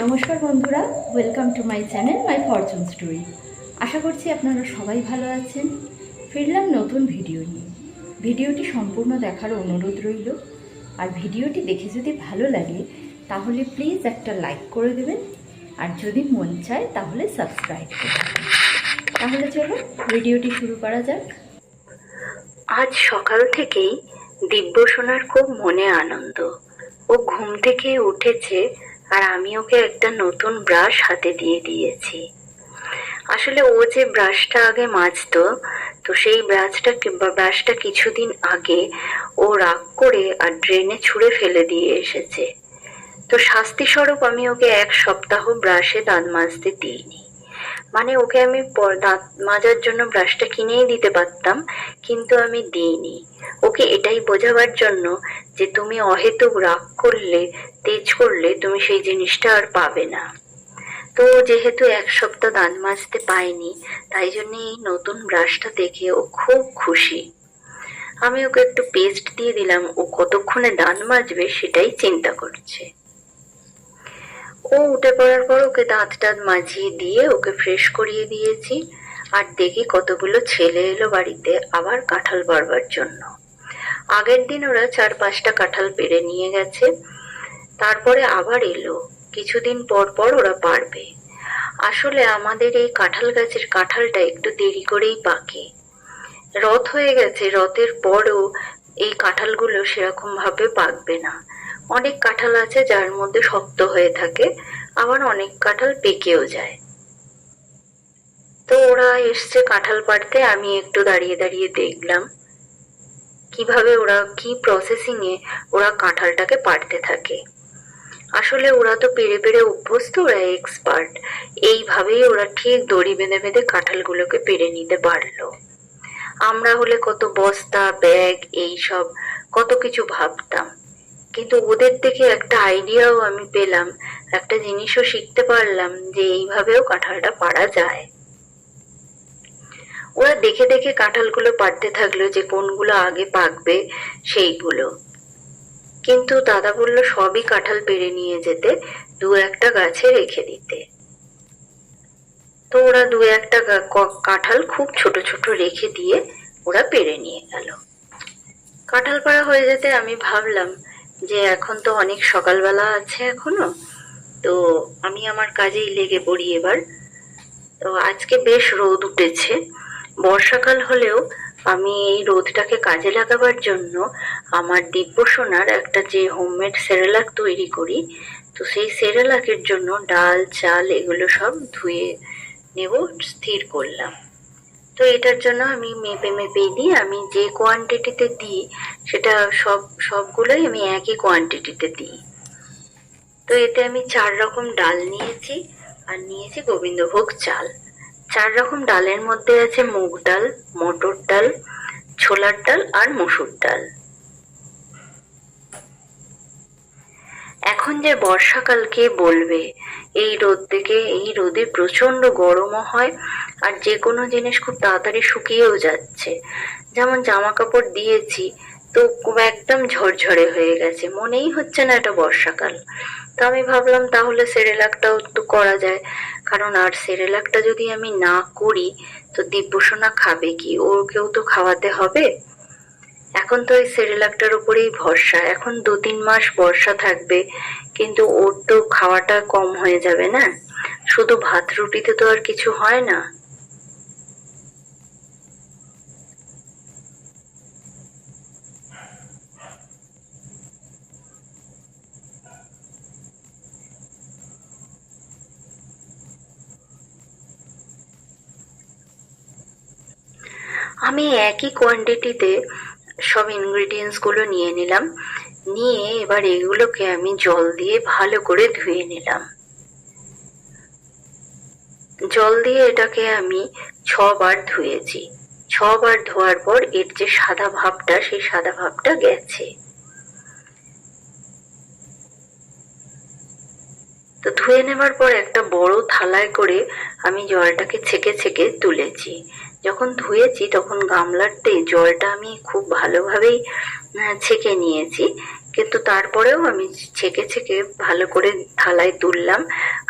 নমস্কার বন্ধুরা, welcome to my channel my fortune story. আশা করছি আপনারা সবাই ভালো আছেন। ফিরলাম নতুন ভিডিও নিয়ে। ভিডিওটি সম্পূর্ণ দেখার অনুরোধ রইল। আর ভিডিওটি দেখে যদি ভালো লাগে তাহলে প্লিজ একটা লাইক করে দেবেন, আর যদি মন চায় তাহলে সাবস্ক্রাইব করে দেবেন। তাহলে চলো ভিডিওটি শুরু করা যাক। আজ সকাল থেকেই দিব্য সোনার খুব মনে আনন্দ। ও ঘুম থেকে উঠেছে আর আমি ওকে একটা নতুন ব্রাশ হাতে দিয়ে দিয়েছি। আসলে ও যে ব্রাশটা আগে মাজতো, তো সেই ব্রাশটা কিছুদিন আগে ও রাগ করে আর ড্রেনে ছুঁড়ে ফেলে দিয়ে এসেছে। তো শাস্তি স্বরূপ আমি ওকে 1 সপ্তাহ ব্রাশে দাঁত মাজতে দিইনি। মানে ওকে আমি দাঁত মাজার জন্য ব্রাশটা কিনেই দিতে পারতাম, কিন্তু আমি দিইনি। ওকে এটাই বোঝাবার জন্য যে তুমি অহেতুক রাগ করলে, তেজ করলে তুমি সেই জিনিসটা আর পাবে না। তো যেহেতু 1 সপ্তাহ দাঁত মাজতে পাইনি, তাই জন্য এই নতুন ব্রাশটা দেখে ও খুব খুশি। আমি ওকে একটু পেস্ট দিয়ে দিলাম, ও কতক্ষণে দাঁত মাজবে সেটাই চিন্তা করছে। ও উঠে পড়ার পর ওকে দাঁত মাজিয়ে দিয়ে ওকে ফ্রেশ করিয়ে দিয়েছি। আর দেখি কতগুলো ছেলে এলো বাড়িতে আবার কাঁঠাল পাড়বার জন্য। আগের দিন ওরা 4-5টা কাঁঠাল পেড়ে নিয়ে গেছে, তারপরে আবার এলো। কিছুদিন পর পর ওরা পারবে। আসলে আমাদের এই কাঁঠাল গাছের কাঁঠালটা একটু দেরি করেই পাকে। রথ হয়ে গেছে, রথের পরও এই কাঁঠালগুলো সেরকম ভাবে পাকবে না। অনেক কাঁঠাল আছে যার মধ্যে শক্ত হয়ে থাকে, আবার অনেক কাঁঠাল পেকেও যায়। তো ওরা এসছে কাঁঠাল পাড়তে, আমি একটু দাঁড়িয়ে দাঁড়িয়ে দেখলাম কিভাবে ওরা কি প্রসেসিং এ ওরা কাঁঠালটাকে পাড়তে থাকে। আসলে ওরা তো পেড়ে পেড়ে অভ্যস্ত, ওরা এক্সপার্ট। এইভাবেই ওরা ঠিক দড়ি বেঁধে বেঁধে কাঁঠালগুলোকে পেড়ে নিতে পারলো। আমরা হলে কত বস্তা, ব্যাগ, এইসব কত কিছু ভাবতাম, কিন্তু ওদের থেকে একটা আইডিয়াও আমি পেলাম, একটা জিনিসও শিখতে পারলাম যে এইভাবেও কাঁঠালটা পাড়া যায়। ওরা দেখে দেখে কাঁঠালগুলো পাড়তে থাকলো যে কোনগুলো আগে পাকবে সেইগুলো। কিন্তু দাদা বলল সবই কাঁঠাল পেড়ে নিয়ে যেতে, 2-1টা গাছে রেখে দিতে। তো ওরা 2-1টা কাঁঠাল খুব ছোট ছোট রেখে দিয়ে ওরা পেড়ে নিয়ে গেল। কাঁঠাল পাড়া হয়ে যেতে আমি ভাবলাম যে এখন তো অনেক সকালবেলা আছে এখনো, তো আমি আমার কাজেই লেগে পড়ি এবার। তো আজকে বেশ রোদ উঠেছে। বর্ষাকাল হলেও আমি এই রোদটাকে কাজে লাগাবার জন্য আমার দিব্য সোনার একটা যে হোমমেড সেরেলাক তৈরি করি, তো সেই সেরেলাকের জন্য ডাল, চাল এগুলো সব ধুয়ে নেব স্থির করলাম। তো এটার জন্য আমি মেপে মেপে দিই, আমি যে কোয়ান্টিটিতে দিই সেটা সবগুলোই আমি একই কোয়ান্টিটিতে দিই। তো এতে আমি 4 রকম ডাল নিয়েছি, আর নিয়েছি গোবিন্দভোগ চাল। 4 রকম ডালের মধ্যে আছে মুগ ডাল, মটর ডাল, ছোলার ডাল আর মসুর ডাল। এখন যে বর্ষাকাল কে বলবে, এই রোদ থেকে, এই রোদে প্রচন্ড গরমও হয়, আর যে কোনো জিনিস খুব তাড়াতাড়ি শুকিয়েও যাচ্ছে। যেমন জামা কাপড় দিয়েছি, তো একদম ঝরঝরে হয়ে গেছে, মনেই হচ্ছে না এটা বর্ষাকাল। তো আমি ভাবলাম তাহলে সেরেলাকটাও একটু করা যায়, কারণ আর সেরেলাকটা যদি আমি না করি তো দিব্যসোনা খাবে কি, ওকেও তো খাওয়াতে হবে। এখন তো এই সেরেলাকটার উপরেই ভরসা। এখন 2-3 মাস বর্ষা থাকবে, কিন্তু ওর তো খাওয়াটা কম হয়ে যাবে না, শুধু ভাত রুটিতে তো আর কিছু হয় না। আমি একই কোয়ান্টিটিতে সব ইনগ্রিডিয়েন্টস গুলো নিয়ে নিলাম, নিয়ে এবার এগুলোকে আমি জল দিয়ে ভালো করে ধুয়ে নিলাম। জল দিয়ে এটাকে আমি 6 বার ধুয়েছি। 6 বার ধোয়ার পর এর যে সাদা ভাবটা, সেই সাদা ভাবটা গেছে। তো ধুয়ে নেবার পর একটা বড় থালায় করে আমি জলটাকে ছেঁকে ছেঁকে তুলেছি। যখন ধুয়েছি তখন গামলাতে জলটা আমি খুব ভালোভাবেই ছেঁকে নিয়েছি, কিন্তু তারপরেও আমি ছেঁকে ছেঁকে ভালো করে থালায় তুললাম,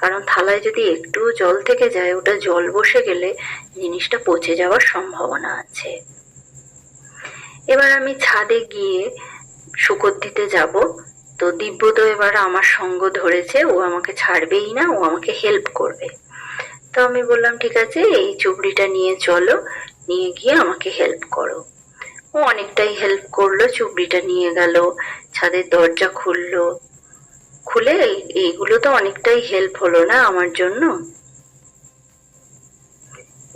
কারণ থালায় যদি একটু জল থেকে যায়, ওটা জল বসে গেলে জিনিসটা পচে যাওয়ার সম্ভাবনা আছে। এবার আমি ছাদে গিয়ে শুকর দিতে যাব। তো দিব্য তো এবার আমার সঙ্গ ধরেছে, ও আমাকে ছাড়বেই না, ও আমাকে হেল্প করবে। তো আমি বললাম ঠিক আছে, এই চুবড়িটা নিয়ে চলো, নিয়ে গিয়ে আমাকে হেল্প করো। ও অনেকটাই হেল্প করলো, চুবড়িটা নিয়ে গেল, ছাদের দরজা খুললো। খুলে এইগুলো তো অনেকটাই হেল্প হলো না আমার জন্য।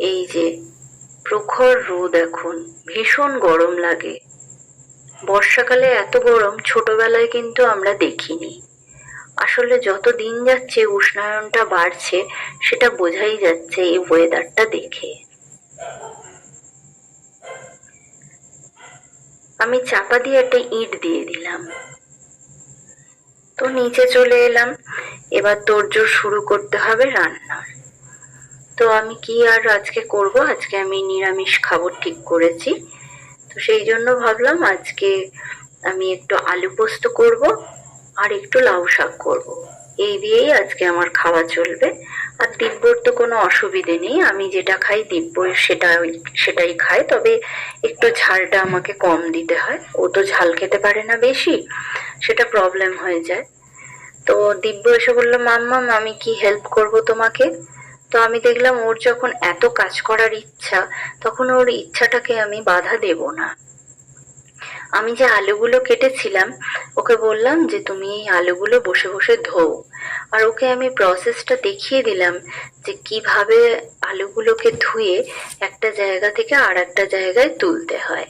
এই যে প্রখর রোদ, এখন ভীষণ গরম লাগে। বর্ষাকালে এত গরম ছোটবেলায় কিন্তু আমরা দেখিনি। আসলে যত দিন যাচ্ছে উষ্ণায়নটা বাড়ছে, সেটা বোঝাই যাচ্ছে এই ওয়েদারটা দেখে। আমি চাপা দিয়ে একটা ইট দিয়ে দিলাম, তো নিচে চলে এলাম। এবার তোড়জোড় শুরু করতে হবে রান্নার। তো আমি কি আর আজকে করব, আজকে আমি নিরামিষ খাবার ঠিক করেছি। তো সেই জন্য ভাবলাম আজকে আমি একটু আলু পোস্ত করব আর একটু লাউ শাক করব। এই দিয়েই আজকে আমার খাওয়া চলবে। আর দিব্যর তো কোনো অসুবিধে নেই, আমি যেটা খাই দিব্য সেটাই খায়, তবে একটু ঝালটা আমাকে কম দিতে হয়। ও তো ঝাল খেতে পারে না বেশি, সেটা প্রবলেম হয়ে যায়। তো দিব্য এসে বললো, মাম্মাম আমি কি হেল্প করব তোমাকে? তো আমি দেখলাম ওর যখন এত কাজ করার ইচ্ছা, তখন ওর ইচ্ছাটাকে আমি বাধা দেব না। আমি যে আলুগুলো কেটেছিলাম, ওকে বললাম যে তুমি এই আলুগুলো বসে বসে ধোও। আর ওকে আমি প্রসেসটা দেখিয়ে দিলাম যে কিভাবে আলুগুলোকে ধুয়ে একটা জায়গা থেকে আর একটা জায়গায় তুলতে হয়।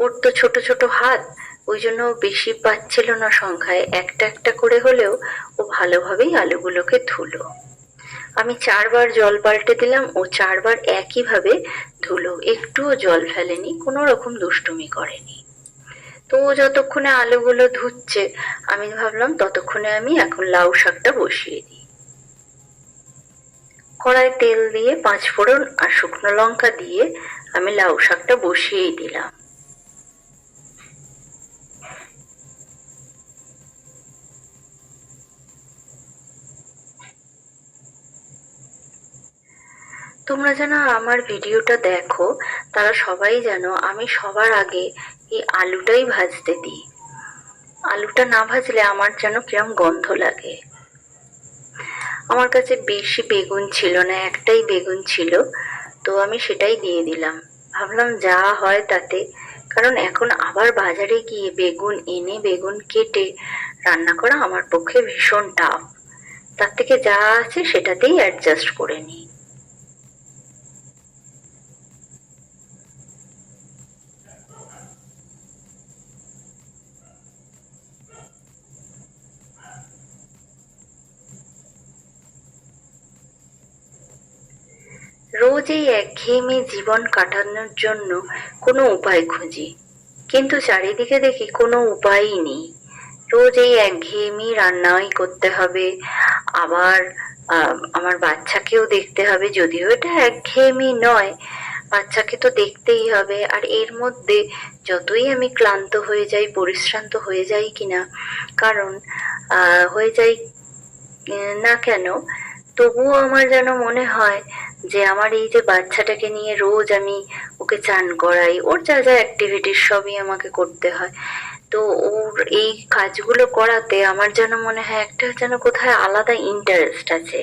ওর তো ছোট ছোট হাত, ওই জন্য বেশি পাচ্ছিল না সংখ্যায়, একটা একটা করে হলেও ও ভালোভাবেই আলুগুলোকে ধুলো। আমি 4 বার জল পাল্টে দিলাম, ও 4 বার একইভাবে ধুলো, একটুও জল ফেলেনি, কোনো রকম দুষ্টুমি করেনি। তো ও যতক্ষণে আলুগুলো ধুচ্ছে, আমি ভাবলাম ততক্ষণে আমি এখন লাউ শাকটা বসিয়ে দিই। কড়াই তেল দিয়ে 5 ফোড়ন আর শুকনো লঙ্কা দিয়ে আমি লাউ শাকটা বসিয়েই দিলাম। তোমরা যেন আমার ভিডিওটা দেখো, তারা সবাই যেন আমি সবার আগে এই আলুটাই ভাজতে দিই। আলুটা না ভাজলে আমার যেন কিরম গন্ধ লাগে। আমার কাছে বেশি বেগুন ছিল না, একটাই বেগুন ছিল, তো আমি সেটাই দিয়ে দিলাম। ভাবলাম যা হয় তাতে, কারণ এখন আবার বাজারে গিয়ে বেগুন এনে বেগুন কেটে রান্না করা আমার পক্ষে ভীষণ টাফ। তার থেকে যা আছে সেটাতেই অ্যাডজাস্ট করে নিই। রোজ এই একঘেয়েমি জীবন কাটানোর জন্য কোনো উপায় খুঁজি, কিন্তু চারিদিকে দেখি কোনো উপায়ই নেই। রোজ এই একঘেয়েমি, রান্নাই করতে হবে, আবার আমার বাচ্চাকেও দেখতে হবে, যদিও এটা একঘেয়েমি নয়, বাচ্চাকে তো দেখতেই হবে। আর এর মধ্যে যতই আমি ক্লান্ত হয়ে যাই, পরিশ্রান্ত হয়ে যাই কিনা, কারণ হয়ে যাই না কেন, তবুও আমার যেন মনে হয় যে আমার এই যে বাচ্চাটাকে নিয়ে রোজ আমি ওকে চান করাই, ওর যা যা অ্যাক্টিভিটিস সবই আমাকে করতে হয়, তো ওর এই কাজগুলো করাতে আমার যেন মনে হয় একটা যেন কোথায় আলাদা ইন্টারেস্ট আছে।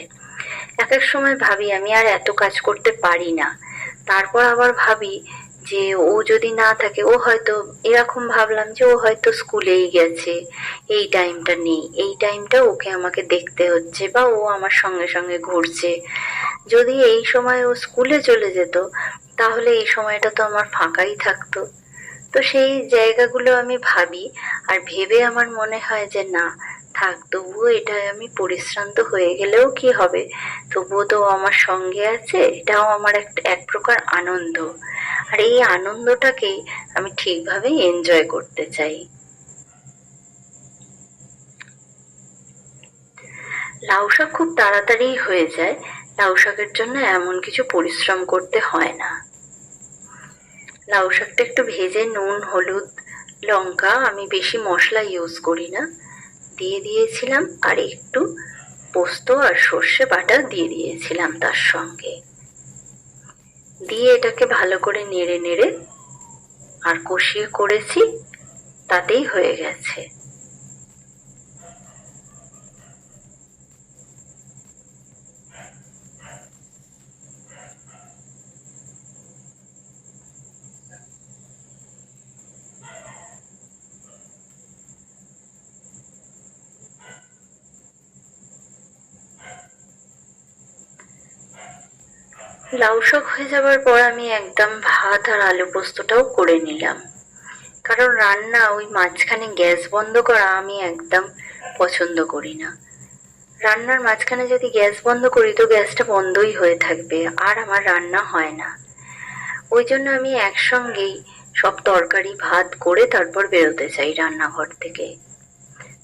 এক এক সময় ভাবি আমি আর এত কাজ করতে পারি না, তারপর আবার ভাবি যে ও যদি না থাকে, ও হয়তো এরকম ভাবলাম যে ও হয়তো স্কুলেই গেছে, এই টাইমটা নেই, এই টাইমটা ওকে আমাকে দেখতে হচ্ছে, বা ও আমার সঙ্গে সঙ্গে ঘুরছে। যদি এই সময় ও স্কুলে চলে যেত, তাহলে এই সময়টা তো আমার ফাঁকাই থাকতো। তো সেই জায়গাগুলো আমি ভাবি, আর ভেবে আমার মনে হয় যে না থাক, তবুও এটা আমি পরিশ্রান্ত হয়ে গেলেও কি হবে, তবুও তো আমার সঙ্গে আছে, এটাও আমার এক প্রকার আনন্দ। আর এই আনন্দটাকেই আমি ঠিকভাবে এনজয় করতে চাই। লাউ শাক খুব তাড়াতাড়ি হয়ে যায়, লাউ শাকের জন্য এমন কিছু পরিশ্রম করতে হয় না। লাউ শাকটা একটু ভেজে নুন, হলুদ, লঙ্কা, আমি বেশি মশলা ইউজ করি না, দিয়ে দিয়েছিলাম। আর একটু পোস্ত আর সর্ষে বাটা দিয়ে দিয়েছিলাম তার সঙ্গে। দিয়ে এটাকে ভালো করে নেড়ে নেড়ে আর কষিয়ে করেছি, তাতেই হয়ে গেছে। লাউ শাক হয়ে যাবার পর আমি একদম ভাত আর আলু পোস্তটাও করে নিলাম। কারণ রান্না ওই মাঝখানে গ্যাস বন্ধ করা আমি একদম পছন্দ করি না। রান্নার মাঝখানে যদি গ্যাস বন্ধ করি তো গ্যাসটা বন্ধই হয়ে থাকবে, আর আমার রান্না হয় না। ওই জন্য আমি একসঙ্গেই সব তরকারি ভাত করে তারপর বেরোতে চাই রান্নাঘর থেকে।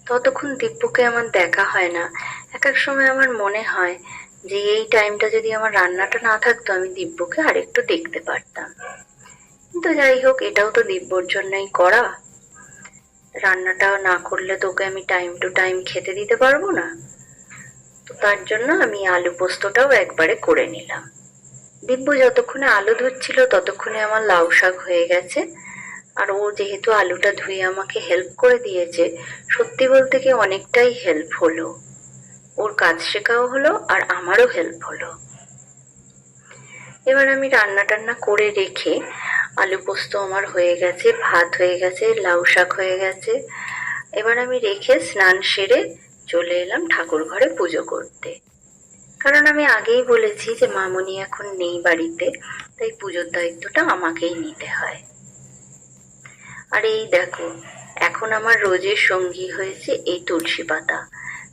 ততক্ষণ দিব্যকে আমার দেখা হয় না। এক এক সময় আমার মনে হয় যে এই টাইমটা যদি আমার রান্নাটা না থাকতো আমি দিব্যকে আরেকটু দেখতে পারতাম। কিন্তু যাই হোক, এটাও তো দিব্যর জন্যই করা। রান্নাটা না করলে তোকে আমি টাইম টু টাইম খেতে দিতে পারবো না। তো তার জন্য আমি আলু পোস্তটাও একবারে করে নিলাম। দিব্য যতক্ষণে আলু ধুচ্ছিল ততক্ষণে আমার লাউ শাক হয়ে গেছে। আর ও যেহেতু আলুটা ধুয়ে আমাকে হেল্প করে দিয়েছে, সত্যি বলতে কি অনেকটাই হেল্প হলো। ওর কাজ শেখাও হলো আর আমারও হেল্প হলো। এবার আমি রান্না টান্না করে রেখে, আলু পোস্ত আমার হয়ে গেছে, ভাত হয়ে গেছে, লাউ শাক হয়ে গেছে। এবার আমি রেখে স্নান সেরে চলে এলাম ঠাকুর ঘরে পুজো করতে। কারণ আমি আগেই বলেছি যে মামনি এখন নেই বাড়িতে, তাই পুজোর দায়িত্বটা আমাকেই নিতে হয়। আর এই দেখো, এখন আমার রোজের সঙ্গী হয়েছে এই তুলসী পাতা।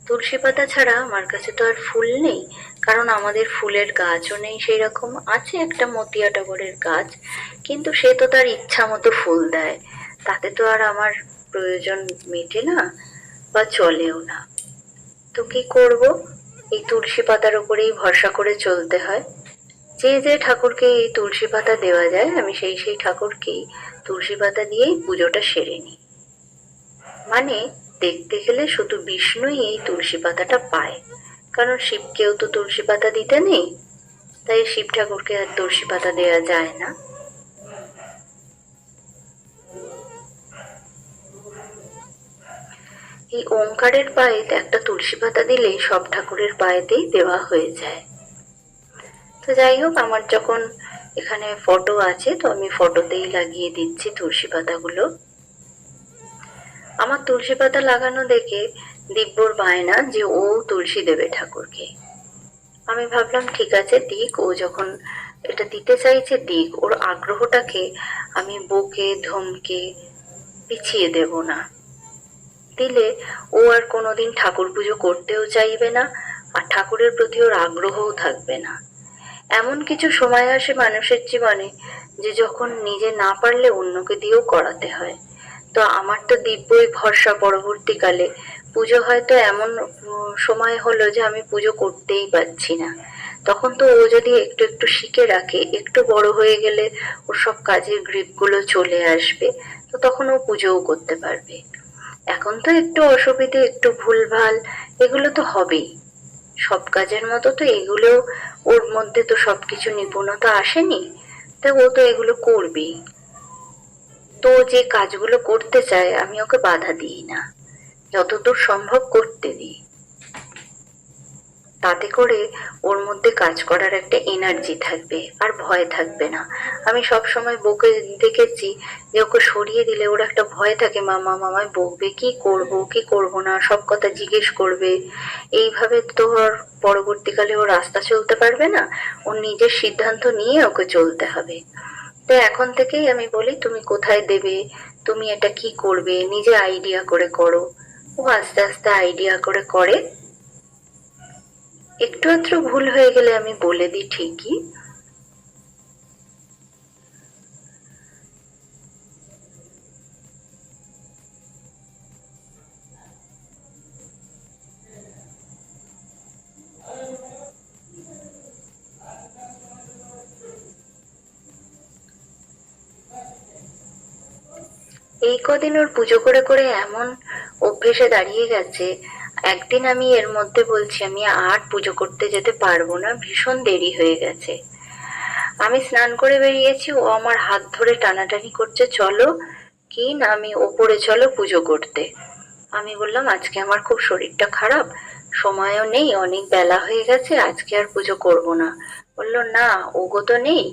তুলসী পাতা ছাড়া আমার কাছে তো আর ফুল নেই, কারণ আমাদের ফুলের গাছও নেই। সেই রকম আছে একটা মতিয়া টগরের গাছ, কিন্তু সে তো তার ইচ্ছা মতো ফুল দেয়, তাতে তো আর আমার প্রয়োজন মেটে না বা চলেও না। তো কি করব, এই তুলসী পাতার উপরেই ভরসা করে চলতে হয়। যে যে ঠাকুরকে এই তুলসী পাতা দেওয়া যায় আমি সেই ঠাকুরকেই তুলসী পাতা দিয়েই পুজোটা সেরে নিই। মানে দেখতে গেলে শুধু বিষ্ণুই এই তুলসী পাতাটা পায়, কারণ শিবকেও তো তুলসী পাতা দিতে নেই, তাই শিব ঠাকুরকে আর তুলসী পাতা দেওয়া যায় না। এই ওঙ্কারের পায়েতে একটা তুলসী পাতা দিলেই সব ঠাকুরের পায়েতেই দেওয়া হয়ে যায়। তো যাই হোক, আমার যখন এখানে ফটো আছে তো আমি ফটোতেই লাগিয়ে দিচ্ছি তুলসী পাতাগুলো। আমার তুলসী পাতা লাগানো দেখে দিব্যর বায়না যে ও তুলসী দেবে ঠাকুরকে। আমি ভাবলাম ঠিক আছে দিক, ও যখন এটা দিতে চাইছে দিক, ওর আগ্রহটাকে আমি বকে ধমকে পিছিয়ে দেব না। দিলে ও আর কোনোদিন ঠাকুর পুজো করতেও চাইবে না, আর ঠাকুরের প্রতি ওর আগ্রহও থাকবে না। এমন কিছু সময় আসে মানুষের জীবনে যে যখন নিজে না পারলে অন্যকে দিয়েও করাতে হয়। তো আমার তো দিব্যই ভরসা। পরবর্তীকালে পুজো হয়তো এমন সময় হলো যে আমি পুজো করতেই পারছি না, তখন তো ও যদি একটু একটু শিখে রাখে, একটু বড় হয়ে গেলে ওর সব কাজের গ্রিপগুলো চলে আসবে, তো তখন ও পুজোও করতে পারবে। এখন তো একটু অসুবিধে, একটু ভুলভাল, এগুলো তো হবেই। সব কাজের মতো তো এগুলো, ওর মধ্যে তো সবকিছু নিপুণতা আসেনি, তা ও তো এগুলো করবেই। তো যে কাজগুলো করতে চায় আমি ওকে বাধা দিই না, যতদূর সম্ভব করতে দিই। তাতে করে ওর মধ্যে কাজ করার একটা এনার্জি থাকবে আর ভয় থাকবে না। আমি সব সময় বউকে দেখেছি যে ওকে সরিয়ে দিলে ওর একটা ভয় থাকে, মামা মামায় বকবে, কি করব কি করব না, সব কথা জিজ্ঞেস করবে। এইভাবে তো ওর পরবর্তীকালে ও রাস্তা চলতে পারবে না, ওর নিজের সিদ্ধান্ত নিয়ে ওকে চলতে হবে। তো এখন থেকেই আমি বলি তুমি কোথায় দেবে, তুমি এটা কি করবে, নিজে আইডিয়া করে করো। ও আস্তে আস্তে আইডিয়া করে করে। একটু আধটু ভুল হয়ে গেলে আমি বলে দিই ঠিকই। এই কদিন ওর পুজো করে করে এমন অভ্যেসে দাঁড়িয়ে গেছে। একদিন আমি এর মধ্যে বলছি আমি আর পুজো করতে যেতে পারবো না, ভীষণ দেরি হয়ে গেছে। আমি স্নান করে বেরিয়েছি, ও আমার হাত ধরে টানাটানি করছে, চলো কি না, আমি ওপরে চলো পুজো করতে। আমি বললাম আজকে আমার খুব শরীরটা খারাপ, সময়ও নেই, অনেক বেলা হয়ে গেছে, আজকে আর পুজো করব না। বললো না, ওগো তো নেই,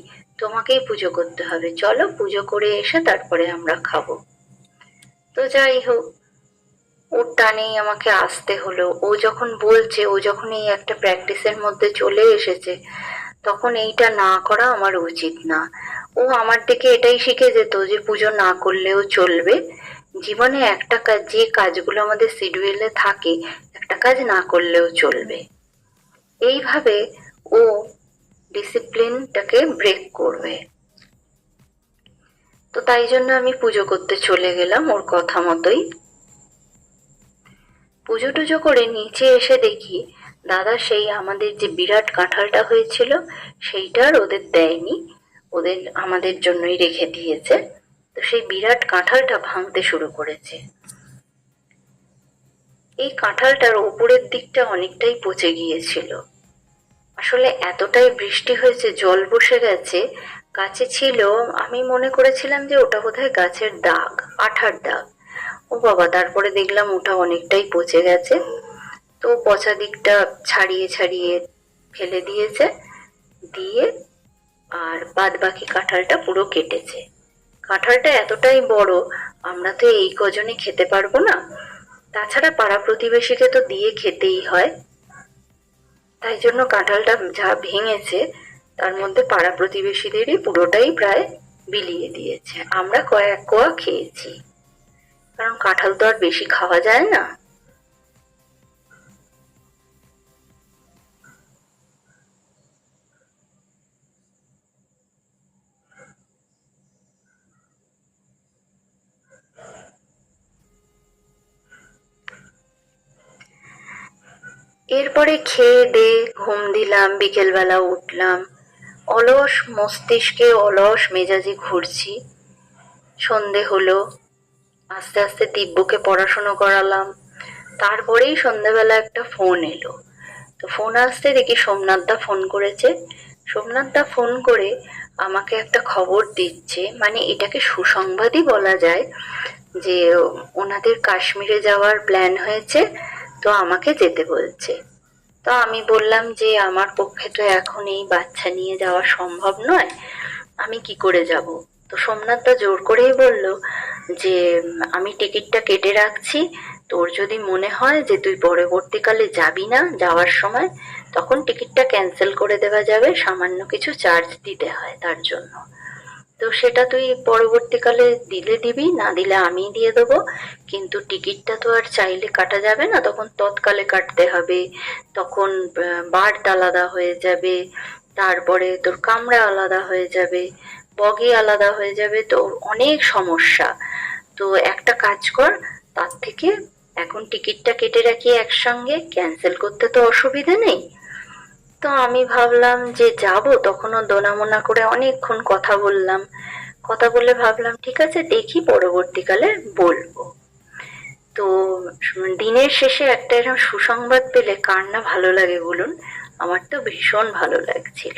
তোমাকেই পুজো করতে হবে, চলো পুজো করে এসে তারপরে আমরা খাবো। তো যাই হোক, ওর টানেই আমাকে আসতে হলো। ও যখন বলছে, ও যখন এই একটা প্র্যাকটিসের মধ্যে চলে এসেছে, তখন এইটা না করা আমার উচিত না। ও আমার থেকে এটাই শিখে যেত যে পুজো না করলেও চলবে। জীবনে একটা কাজ, যে কাজগুলো আমাদের শিডিউলে থাকে, একটা কাজ না করলেও চলবে। এইভাবে ও ডিসিপ্লিনটাকে ব্রেক করবে। তো তাই জন্য আমি পুজো করতে চলে গেলাম ওর কথা মতোই। পুজো টুজো করে নিচে এসে দেখি দাদা সেই আমাদের যে বিরাট কাঁঠালটা হয়েছিল সেইটা আর ওদের দেয়নি, ওদের আমাদের জন্যই রেখে দিয়েছে। তো সেই বিরাট কাঁঠালটা ভাঙতে শুরু করেছে। এই কাঁঠালটার উপরের দিকটা অনেকটাই পচে গিয়েছিল। আসলে এতটাই বৃষ্টি হয়েছে, জল বসে গেছে, গাছে ছিল, আমি মনে করেছিলাম যে ওটা বোধহয় গাছের দাগ, আঠার দাগ। ও বাবা, তারপরে দেখলাম ওটা অনেকটাই পচে গেছে। তো পচা দিকটা ছাড়িয়ে ছাড়িয়ে ফেলে দিয়েছে, দিয়ে আর বাদ বাকি কাঁঠালটা পুরো কেটেছে। কাঁঠালটা এতটাই বড়, আমরা তো এই কজনে খেতে পারবো না, তাছাড়া পাড়া প্রতিবেশীকে তো দিয়ে খেতেই হয়। তাই জন্য কাঁঠালটা যা ভেঙেছে তার মধ্যে পাড়া প্রতিবেশীদেরই পুরোটাই প্রায় বিলিয়ে দিয়েছে। আমরা কয়েক কোয়া খেয়েছি, কারণ কাঁঠাল তো আর বেশি খাওয়া যায় না। এরপরে খেয়ে দিয়ে ঘুম দিলাম, বিকেলবেলা উঠলাম, অলস মস্তিষ্কে অলস মেজাজে ঘুরছি। সন্ধে হলো, আস্তে আস্তে দিব্যকে পড়াশুনো করালাম। তারপরেই সন্ধ্যাবেলা একটা ফোন এলো। তো ফোন আসতে দেখি সোমনাথদা ফোন করেছে। সোমনাথদা ফোন করে আমাকে একটা খবর দিচ্ছে, মানে এটাকে সুসংবাদই বলা যায়, যে ওনাদের কাশ্মীরে যাওয়ার প্ল্যান হয়েছে, তো আমাকে যেতে বলছে। তো আমি বললাম যে আমার পক্ষে তো এখন এই বাচ্চা নিয়ে যাওয়া সম্ভব নয়, আমি কি করে যাব। তো সোমনাথদা জোর করেই বলল যে আমি টিকিটটা কেটে রাখছি, তোর যদি মনে হয় যে তুই পরবর্তীকালে যাবি না, যাওয়ার সময় তখন টিকিটটা ক্যান্সেল করে দেওয়া যাবে, সামান্য কিছু চার্জ দিতে হয় তার জন্য। তো সেটা তুই পরবর্তীকালে দিলে দিবি, না দিলে আমি দিয়ে দেবো, কিন্তু টিকিটটা তো আর চাইলে কাটা যাবে না, তখন তৎকালে কাটতে হবে, তখন বার্থ আলাদা হয়ে যাবে, তারপরে তোর কামরা আলাদা হয়ে যাবে, বগি আলাদা হয়ে যাবে, তো অনেক সমস্যা। তো একটা কাজ কর, তার থেকে এখন টিকিটটা কেটে রাখি একসঙ্গে, ক্যান্সেল করতে তো অসুবিধা নেই। তো আমি ভাবলাম যে যাব, তখনও দোনামোনা করে অনেকক্ষণ কথা বললাম, কথা বলে ভাবলাম ঠিক আছে দেখি পরবর্তীকালে বলবো। তো দিনের শেষে একটা এরকম সুসংবাদ পেলে কার না ভালো লাগে বলুন, আমার তো ভীষণ ভালো লাগছিল।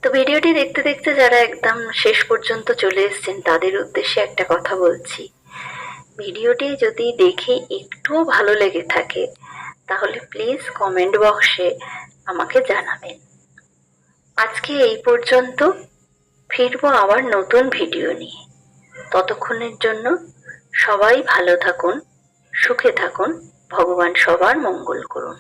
তো ভিডিওটি দেখতে দেখতে যারা একদম শেষ পর্যন্ত চলে এসেছেন তাদের উদ্দেশ্যে একটা কথা বলছি, ভিডিওটি যদি দেখে একটুও ভালো লেগে থাকে তাহলে প্লিজ কমেন্ট বক্সে আমাকে জানাবেন। আজকে এই পর্যন্ত, ফিরবো আবার নতুন ভিডিও নিয়ে। ততক্ষণের জন্য সবাই ভালো থাকুন, সুখে থাকুন, ভগবান সবার মঙ্গল করুন।